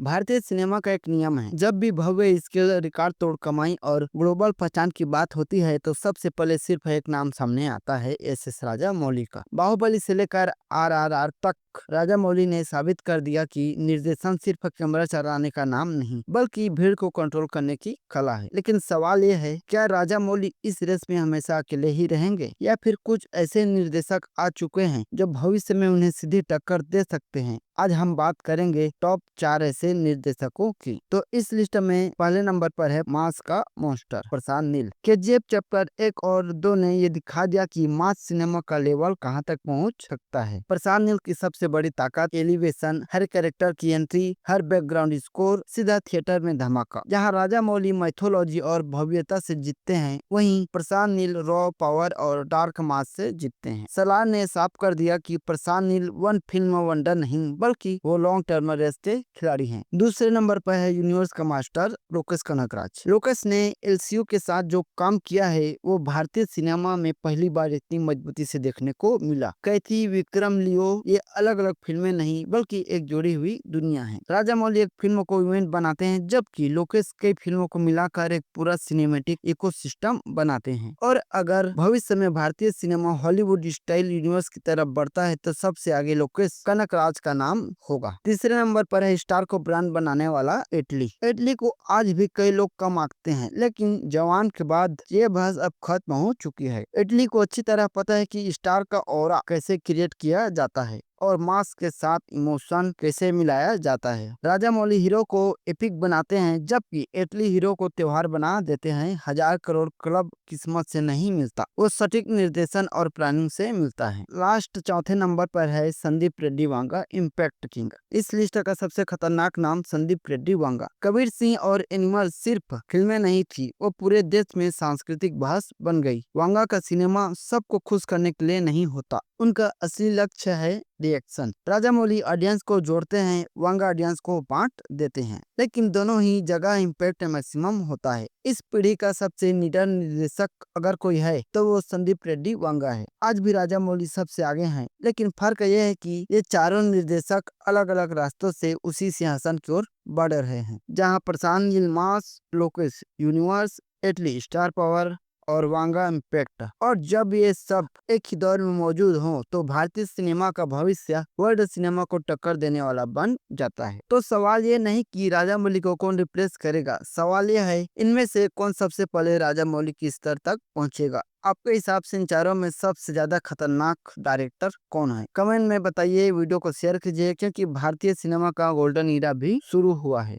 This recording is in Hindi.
भारतीय सिनेमा का एक नियम है, जब भी भव्य स्केल, रिकॉर्ड तोड़ कमाई और ग्लोबल पहचान की बात होती है तो सबसे पहले सिर्फ एक नाम सामने आता है, एस राजा मौली का। बाहुबली से लेकर RRR तक राजा मौली ने साबित कर दिया कि निर्देशन सिर्फ कैमरा चलाने का नाम नहीं बल्कि भीड़ को कंट्रोल करने की कला है। लेकिन सवाल यह है, क्या राजा मौली इस रेस में हमेशा अकेले ही रहेंगे या फिर कुछ ऐसे निर्देशक आ चुके हैं जो भविष्य में उन्हें सीधी टक्कर दे सकते हैं। आज हम बात करेंगे टॉप 4 ऐसे निर्देशकों की। तो इस लिस्ट में पहले नंबर पर है मास का monster Prashanth Neel. KGF chapter 1 और 2 ने ये दिखा दिया कि मास सिनेमा का लेवल कहां तक पहुंच सकता है। प्रशांत नील की सबसे बड़ी ताकत एलिवेशन, हर कैरेक्टर की एंट्री, हर बैकग्राउंड स्कोर, सीधा थिएटर में धमाका। जहां राजा मौली मैथोलॉजी और भव्यता से जीतते हैं, वहीं प्रशांत नील रॉ पावर और डार्क मास से जीतते हैं। सलार ने साफ कर दिया कि Prashanth Neel one film wonder नहीं बल्कि वो लॉन्ग टर्म रेस के खिलाड़ी हैं। दूसरे नंबर पर है यूनिवर्स का मास्टर लोकेश कनगराज। लोकेश ने LCU के साथ जो काम किया है वो भारतीय सिनेमा में पहली बार इतनी मजबूती से देखने को मिला। कैथी, विक्रम, लियो ये अलग अलग फिल्में नहीं बल्कि एक जोड़ी हुई दुनिया है। राजा मौली एक फिल्म को इवेंट बनाते हैं जबकि लोकेश कई फिल्मों को मिलाकर एक पूरा सिनेमेटिक इकोसिस्टम बनाते हैं। और अगर भविष्य में भारतीय सिनेमा हॉलीवुड स्टाइल यूनिवर्स की तरफ बढ़ता है तो सबसे आगे लोकेश कनगराज का नाम होगा। तीसरे नंबर पर है स्टार को ब्रांड बनाने वाला एटली। एटली को आज भी कई लोग कम आंकते हैं, लेकिन जवान के बाद ये बहस अब खत्म हो चुकी है। एटली को अच्छी तरह पता है कि स्टार का ऑरा कैसे क्रिएट किया जाता है और मास के साथ इमोशन कैसे मिलाया जाता है। राजा मौली हीरो को एपिक बनाते हैं जबकि एटली हीरो को त्योहार बना देते हैं। 1000 करोड़ क्लब किस्मत से नहीं मिलता, वो सटीक निर्देशन और प्लानिंग से मिलता है। लास्ट चौथे नंबर पर है संदीप रेड्डी वांगा, इम्पैक्ट किंग। इस लिस्ट का सबसे खतरनाक नाम संदीप रेड्डी वांगा। कबीर सिंह और एनिमल सिर्फ फिल्में नहीं थी, वो पूरे देश में सांस्कृतिक बहस बन गई। वांगा का सिनेमा सबको खुश करने के लिए नहीं होता, उनका असली लक्ष्य है रिएक्शन। राजा मौली ऑडियंस को जोड़ते हैं, वांगा ऑडियंस को बांट देते हैं, लेकिन दोनों ही जगह इम्पैक्ट मैक्सिमम होता है। इस पीढ़ी का सबसे निडर निर्देशक अगर कोई है तो वो संदीप रेड्डी वांगा है। आज भी राजा मौली सबसे आगे हैं, लेकिन फर्क यह है कि ये चारों निर्देशक अलग अलग रास्तों से उसी सिंहासन की ओर बढ़ रहे हैं। जहाँ प्रशांत नील मास, लोकेश यूनिवर्स, एटली स्टार पावर और वांगा इम्पैक्ट। और जब ये सब एक ही दौर में मौजूद हो तो भारतीय सिनेमा का भविष्य वर्ल्ड सिनेमा को टक्कर देने वाला बन जाता है। तो सवाल ये नहीं कि राजा मौली को कौन रिप्लेस करेगा, सवाल यह है इनमें से कौन सबसे पहले राजा मौली की स्तर तक पहुंचेगा। आपके हिसाब से इन चारों में सबसे ज्यादा खतरनाक डायरेक्टर कौन है? कमेंट में बताइए, वीडियो को शेयर कीजिए क्योंकि भारतीय सिनेमा का गोल्डन ईरा भी शुरू हुआ है।